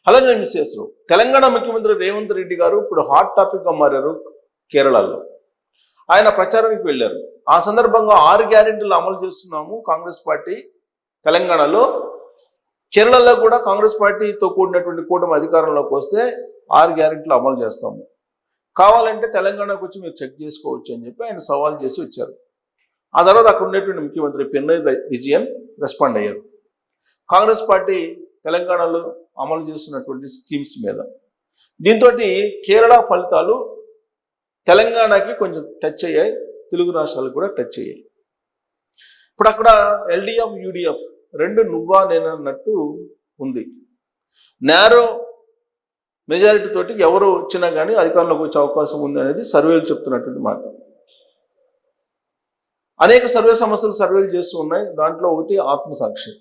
Hello, నేను missus Telangana ముఖ్యమంత్రి రేవంత్ రెడ్డి గారు ఇప్పుడు హాట్ టాపిక్గా మారారు కేరళలో. ఆయన ప్రచారానికి వెళ్ళారు. ఆ సందర్భంగా 6 గ్యారెంటీలు అమలు చేస్తున్నాము కాంగ్రెస్ పార్టీ తెలంగాణలో. కేరళలో కూడా కాంగ్రెస్ పార్టీతో కూడినటువంటి కూటమి అధికారంలోకి వస్తే 6 గ్యారెంటీలు అమలు చేస్తాము, కావాలంటే తెలంగాణకు వచ్చి మీరు చెక్ చేసుకోవచ్చు అని చెప్పి ఆయన సవాల్ చేసి వచ్చారు. ఆ తర్వాత అక్కడ ఉన్నటువంటి ముఖ్యమంత్రి పినరయి విజయన్ రెస్పాండ్ అయ్యారు కాంగ్రెస్ పార్టీ తెలంగాణలో అమలు చేస్తున్నటువంటి స్కీమ్స్ మీద. దీంతో కేరళ ఫలితాలు తెలంగాణకి కొంచెం టచ్ అయ్యాయి, తెలుగు రాష్ట్రాలకు కూడా టచ్ అయ్యాయి. ఇప్పుడు అక్కడ ఎల్డీఎఫ్ యూడీఎఫ్ రెండు నువ్వా నేనన్నట్టు ఉంది. నేరో మెజారిటీ తోటి ఎవరు వచ్చినా కానీ అధికారంలోకి వచ్చే అవకాశం ఉంది అనేది సర్వేలు చెప్తున్నటువంటి మాట. అనేక సర్వే సంస్థలు సర్వేలు చేస్తూ ఉన్నాయి. దాంట్లో ఒకటి ఆత్మసాక్షి.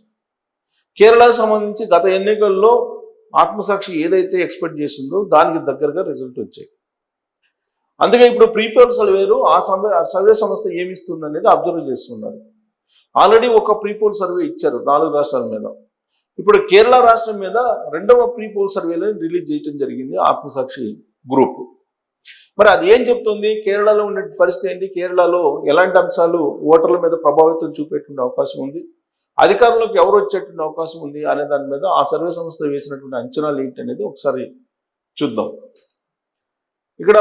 కేరళకు సంబంధించి గత ఎన్నికల్లో ఆత్మసాక్షి ఏదైతే ఎక్స్పెక్ట్ చేసిందో దానికి దగ్గరగా రిజల్ట్ వచ్చాయి. అందుకే ఇప్పుడు ప్రీపోల్ సర్వేలు ఆ సర్వే సంస్థ ఏమిస్తుంది అనేది అబ్జర్వ్ చేస్తున్నారు. ఆల్రెడీ ఒక ప్రీపోల్ సర్వే ఇచ్చారు 4 రాష్ట్రాల మీద. ఇప్పుడు కేరళ రాష్ట్రం మీద 2వ ప్రీపోల్ సర్వేలను రిలీజ్ చేయడం జరిగింది ఆత్మసాక్షి గ్రూప్. మరి అది ఏం చెప్తుంది, కేరళలో ఉండే పరిస్థితి ఏంటి, కేరళలో ఎలాంటి అంశాలు ఓటర్ల మీద ప్రభావితం చూపేటువంటి అవకాశం ఉంది, అధికారంలోకి ఎవరు వచ్చేటువంటి అవకాశం ఉంది అనే దాని మీద ఆ సర్వే సంస్థ వేసినటువంటి అంచనాలు ఏంటి అనేది ఒకసారి చూద్దాం. ఇక్కడ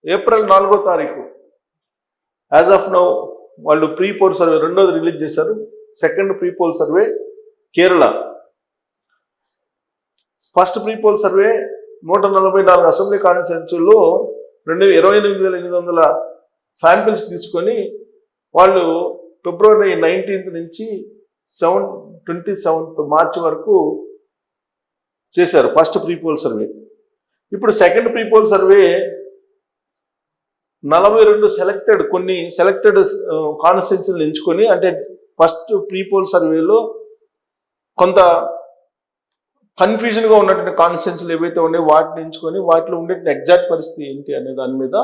ఏప్రిల్ 4వ తారీఖు యాజ్ ఆఫ్ నౌ వాళ్ళు ప్రీపోల్ సర్వే 2వది రిలీజ్ చేశారు. Second prepoll survey Kerala. First prepoll survey 144 assembly కాన్స్టిట్యున్సీల్లో 28,800 శాంపిల్స్ తీసుకొని వాళ్ళు ఫిబ్రవరి 19th నుంచి 27th మార్చి వరకు చేశారు ఫస్ట్ ప్రీపోల్ సర్వే. ఇప్పుడు సెకండ్ ప్రీపోల్ సర్వే 42 కొన్ని సెలెక్టెడ్ కాన్స్టిట్యున్సీలు ఎంచుకొని, అంటే ఫస్ట్ ప్రీపోల్ సర్వేలో కొంత కన్ఫ్యూజన్గా ఉన్నటువంటి కాన్స్టిట్యున్సీలు ఏవైతే ఉన్నాయో వాటిని ఎంచుకొని వాటిలో ఉండే ఎగ్జాక్ట్ పరిస్థితి ఏంటి అనే దాని మీద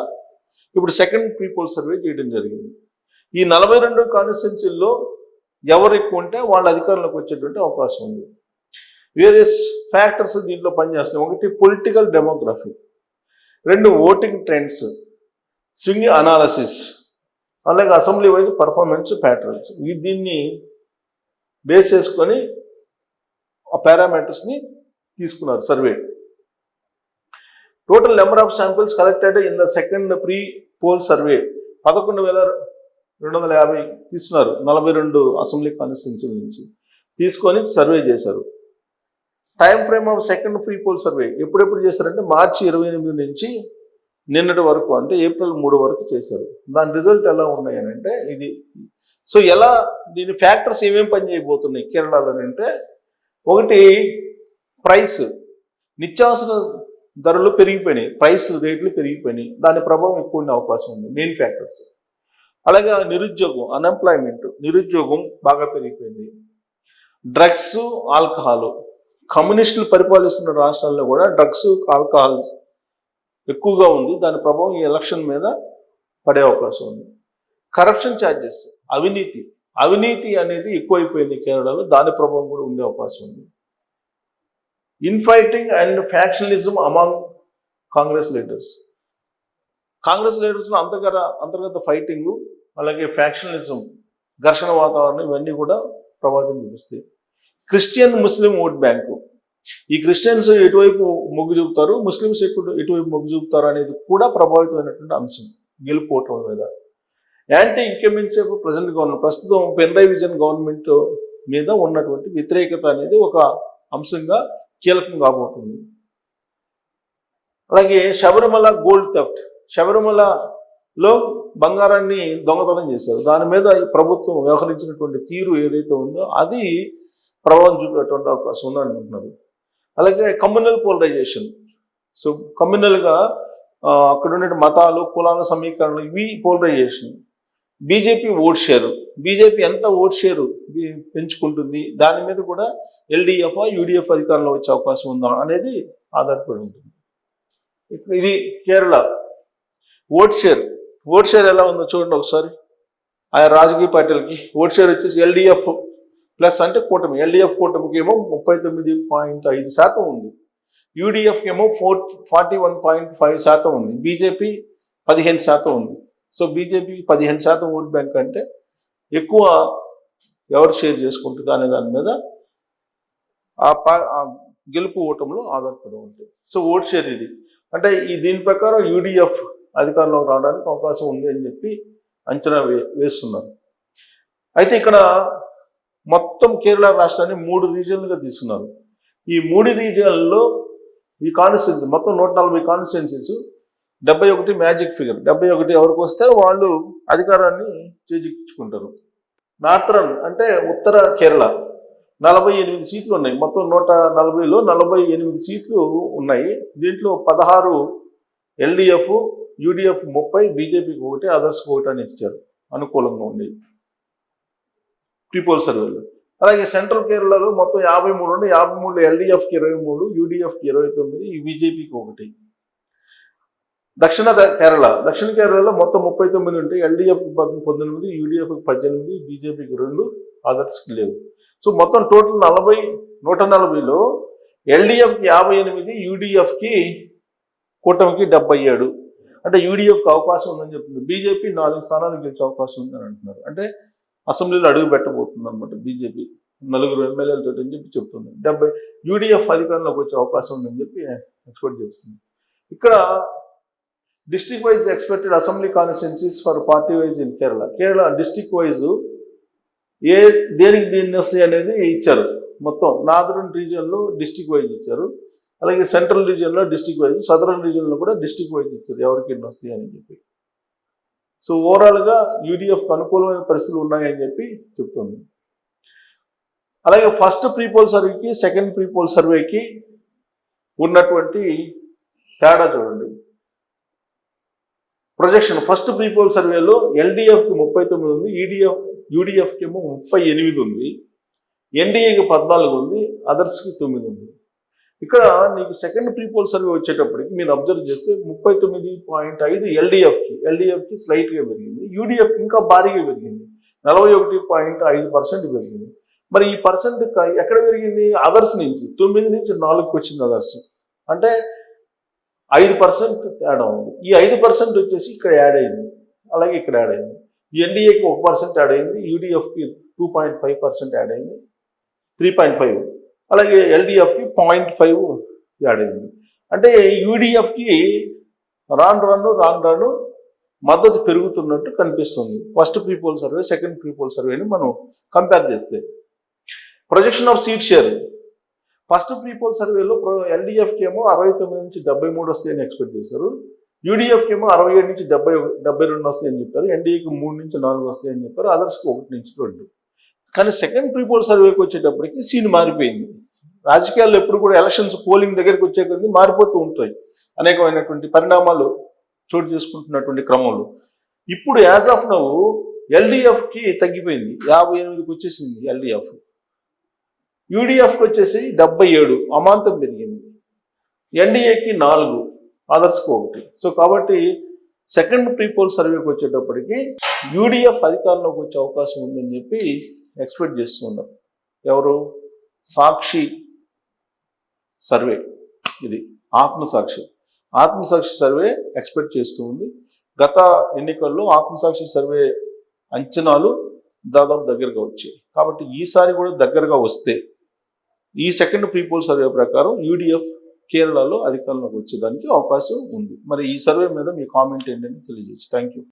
ఇప్పుడు సెకండ్ ప్రీపోల్ సర్వే చేయడం జరిగింది. ఈ 42 కాన్స్టిట్యున్సీల్లో ఎవరు ఎక్కువ ఉంటే వాళ్ళ అధికారంలోకి వచ్చేటువంటి అవకాశం ఉంది. వేరియస్ ఫ్యాక్టర్స్ దీంట్లో పనిచేస్తున్నాయి. ఒకటి political demography, 2 voting trends, swing analysis, అలాగే అసెంబ్లీ వైజ్ పర్ఫార్మెన్స్ ప్యాటర్న్స్. దీన్ని బేస్ చేసుకొని ఆ పారామీటర్స్ని తీసుకున్నారు survey. Total number of samples collected in the second pre poll survey 11,250 తీసుకున్నారు. 42 అసెంబ్లీ కాన్స్టిట్యున్సీల నుంచి తీసుకొని సర్వే చేశారు. Time frame of second pre poll survey ఎప్పుడెప్పుడు చేశారంటే మార్చి 28 నుంచి నిన్నటి వరకు, అంటే ఏప్రిల్ 3 వరకు చేశారు. దాని రిజల్ట్ ఎలా ఉన్నాయని అంటే ఇది. సో ఎలా దీని ఫ్యాక్టర్స్ ఏమేమి పని చేయబోతున్నాయి కేరళలో అంటే, ఒకటి ప్రైస్, నిత్యావసర ధరలు పెరిగిపోయినాయి, ప్రైస్ రేట్లు పెరిగిపోయినాయి, దాని ప్రభావం ఎక్కువ ఉండే అవకాశం ఉంది, మెయిన్ ఫ్యాక్టర్స్. అలాగే నిరుద్యోగం, అన్ఎంప్లాయ్మెంట్, నిరుద్యోగం బాగా పెరిగిపోయింది. డ్రగ్స్, ఆల్కహాల్, కమ్యూనిస్టులు పరిపాలిస్తున్న రాష్ట్రాల్లో కూడా డ్రగ్స్, ఆల్కహాల్ ఎక్కువగా ఉంది, దాని ప్రభావం ఈ ఎలక్షన్ మీద పడే అవకాశం ఉంది. కరప్షన్ ఛార్జెస్, అవినీతి అనేది ఎక్కువైపోయింది కేరళలో, దాని ప్రభావం కూడా ఉండే అవకాశం ఉంది. Infighting and factionalism among Congress leaders, Congress లీడర్స్లో అంతర్గత ఫైటింగ్, అలాగే ఫ్యాక్షనలిజం, ఘర్షణ వాతావరణం, ఇవన్నీ కూడా ప్రభావితం చూపిస్తాయి. క్రిస్టియన్ ముస్లిం ఓట్ బ్యాంకు, ఈ క్రిస్టియన్స్ ఎటువైపు మొగ్గు చూపుతారు, ముస్లిమ్స్ ఎటువైపు మొగ్గు చూపుతారు అనేది కూడా ప్రభావితమైనటువంటి అంశం గెలుపు ఓటమి మీద. యాంటీ ఇన్కంబెన్సీ ప్రజెంట్ గవర్నమెంట్, ప్రస్తుతం పినరయి విజయన్ గవర్నమెంట్ మీద ఉన్నటువంటి వ్యతిరేకత అనేది ఒక అంశంగా కీలకం కాబోతుంది. అలాగే శబరిమల గోల్డ్ థెఫ్ట్, శబరిమలలో బంగారాన్ని దొంగతనం చేశారు, దాని మీద ఈ ప్రభుత్వం వ్యవహరించినటువంటి తీరు ఏదైతే ఉందో అది ప్రభావం చూపేటువంటి అవకాశం ఉందని అంటున్నారు. అలాగే కమ్యూనల్ పోలరైజేషన్, సో కమ్యూనల్గా అక్కడ ఉండే మతాలు, కులాల సమీకరణలు, ఇవి polarization. BJP vote share, BJP ఎంత ఓట్ షేరు పెంచుకుంటుంది దాని మీద కూడా ఎల్డీఎఫ్ యూడీఎఫ్ అధికారంలో వచ్చే అవకాశం ఉందా అనేది ఆధారపడి ఉంటుంది. ఇది కేరళ ఓట్ షేర్ ఎలా ఉందో చూడండి ఒకసారి. ఆయా రాజకీయ పార్టీలకి ఓట్ షేర్ వచ్చేసి ఎల్డీఎఫ్ ప్లస్ అంటే కూటమి ఎల్డీఎఫ్ కూటమికి ఏమో 39.5% ఉంది, యూడిఎఫ్కి ఏమో 41.5% ఉంది, బీజేపీ 15% ఉంది. సో బీజేపీకి 15% ఓట్ బ్యాంక్ అంటే ఎక్కువ ఎవరు షేర్ చేసుకుంటుంది అనే దాని మీద ఆ గెలుపు ఓటంలో ఆధారపడి ఉంటుంది. సో ఓట్ షేర్ ఇది అంటే దీని ప్రకారం యూడిఎఫ్ అధికారంలోకి రావడానికి అవకాశం ఉంది అని చెప్పి అంచనా వేస్తున్నారు. అయితే ఇక్కడ మొత్తం కేరళ రాష్ట్రాన్ని 3 రీజియన్లుగా తీసుకున్నారు. ఈ 3 రీజియన్లలో ఈ కాన్స్టిట్యూన్సీ మొత్తం 140 కాన్స్టిట్యున్సీస్ 71 మ్యాజిక్ ఫిగర్, 71 ఎవరికి వస్తే వాళ్ళు అధికారాన్ని చేజిక్కించుకుంటారు. నార్థరన్ అంటే ఉత్తర కేరళ 48 సీట్లు ఉన్నాయి, మొత్తం 140లో 48 సీట్లు ఉన్నాయి. దీంట్లో 16 ఎల్డిఎఫ్, యూడిఎఫ్ 30, బీజేపీకి 1, అదర్స్కి 1 అని ఇచ్చారు అనుకూలంగా ఉండేది ప్రీపోల్ సర్వేలో. అలాగే సెంట్రల్ కేరళలో మొత్తం 53 ఉండే, 53 ఎల్డిఎఫ్కి 23, యూడిఎఫ్కి 29, బీజేపీకి 1. దక్షిణ కేరళలో మొత్తం 39 ఉంటాయి, ఎల్డిఎఫ్కి 19, యూడిఎఫ్కి 18, బీజేపీకి 2, అదర్స్కి లేవు. సో మొత్తం టోటల్ 140లో ఎల్డిఎఫ్కి 58, యూడిఎఫ్కి కూటమికి 77. అంటే యూడిఎఫ్కి అవకాశం ఉందని చెప్తుంది. బీజేపీ 4 స్థానాలు గెలిచే అవకాశం ఉందని అంటున్నారు. అంటే అసెంబ్లీలో అడుగు పెట్టబోతుంది అనమాట బీజేపీ 4 ఎమ్మెల్యేలతో అని చెప్పి చెప్తుంది. 70 యూడిఎఫ్ అధికారంలోకి వచ్చే అవకాశం ఉందని చెప్పి ఎక్స్పెక్ట్ చేస్తుంది. ఇక్కడ district wise expected assembly constituencies for party wise in Kerala district wise దేనికి దీన్ని వస్తాయి అనేది ఇచ్చారు. మొత్తం నార్దర్న్ రీజియన్లో డిస్ట్రిక్ట్ వైజ్ ఇచ్చారు, అలాగే సెంట్రల్ రీజియన్లో డిస్ట్రిక్ట్ వైజ్, సదరన్ రీజియన్లో కూడా డిస్ట్రిక్ట్ వైజ్ ఇచ్చారు ఎవరికి ఎన్ని వస్తాయి అని చెప్పి. సో ఓవరాల్గా యూడిఎఫ్కి అనుకూలమైన పరిస్థితులు ఉన్నాయని చెప్పి చెప్తుంది. అలాగే ఫస్ట్ ప్రీపోల్ సర్వేకి సెకండ్ ప్రీపోల్ సర్వేకి ఉన్నటువంటి తేడా చూడండి. ప్రొజెక్షన్ ఫస్ట్ ప్రీపోల్ సర్వేలో ఎల్డిఎఫ్కి 39 ఉంది, యూడిఎఫ్కి ఏమో 38 ఉంది, ఎన్డీఏకి 14 ఉంది, అదర్స్కి 9 ఉంది. ఇక్కడ నీకు సెకండ్ ప్రీపోల్ సర్వే వచ్చేటప్పటికి మీరు అబ్జర్వ్ చేస్తే 39.5 ఎల్డిఎఫ్కి స్లైట్గా పెరిగింది, యూడిఎఫ్కి ఇంకా భారీగా పెరిగింది, 41.5% పెరిగింది. మరి ఈ పర్సెంట్ ఎక్కడ పెరిగింది? అదర్స్ నుంచి 9 నుంచి 4కి వచ్చింది అదర్స్, అంటే 5% తేడా ఉంది. ఈ 5% వచ్చేసి ఇక్కడ యాడ్ అయింది, అలాగే ఇక్కడ యాడ్ అయింది. ఎన్డీఏకి 1% యాడ్ అయింది, యూడిఎఫ్కి 2.5% యాడ్ అయింది, 3.5, అలాగే ఎల్డిఎఫ్కి 0.5 యాడ్ అయింది. అంటే యూడిఎఫ్కి రాను మద్దతు పెరుగుతున్నట్టు కనిపిస్తుంది first prepoll survey second prepoll సర్వేని మనం కంపేర్ చేస్తే. Projection of seat share first prepoll సర్వేలో ఎల్డిఎఫ్కి ఏమో 69 నుంచి 73 వస్తాయని ఎక్స్పెక్ట్ చేశారు, యూడిఎఫ్కి ఏమో 67 నుంచి 72 వస్తాయని చెప్పారు, ఎన్డీఏకి 3 నుంచి 4 వస్తాయని చెప్పారు, అదర్స్కి 1 నుంచి 2. కానీ సెకండ్ ప్రీపోల్ సర్వేకి వచ్చేటప్పటికి సీన్ మారిపోయింది. రాజకీయాల్లో ఎప్పుడు కూడా ఎలక్షన్స్ పోలింగ్ దగ్గరికి వచ్చే కొద్దీ మారిపోతూ ఉంటాయి, అనేకమైనటువంటి పరిణామాలు చోటు చేసుకుంటున్నటువంటి క్రమంలో. ఇప్పుడు యాజ్ ఆఫ్ నౌ ఎల్డిఎఫ్కి తగ్గిపోయింది, 58కి వచ్చేసింది ఎల్డిఎఫ్, యూడిఎఫ్కి వచ్చేసి 77 అమాంతం పెరిగింది, ఎన్డీఏకి 4, అదర్స్కి 1. సో కాబట్టి సెకండ్ ప్రీపోల్ సర్వేకి వచ్చేటప్పటికి యూడిఎఫ్ అధికారంలోకి వచ్చే అవకాశం ఉందని చెప్పి ఎక్స్పెక్ట్ చేస్తున్నారు. ఎవరు? సాక్షి సర్వే, ఇది ఆత్మసాక్షి సర్వే ఎక్స్పెక్ట్ చేస్తూ ఉంది. గత ఎన్నికల్లో ఆత్మసాక్షి సర్వే అంచనాలు దాదాపు దగ్గరగా వచ్చాయి. కాబట్టి ఈసారి కూడా దగ్గరగా వస్తే ఈ సెకండ్ ప్రీపోల్ సర్వే ప్రకారం యూడిఎఫ్ కేరళలో అధికారంలోకి వచ్చేదానికి అవకాశం ఉంది. మరి ఈ సర్వే మీద మీ కామెంట్ ఏంటని తెలియజేయచ్చు. Thank you.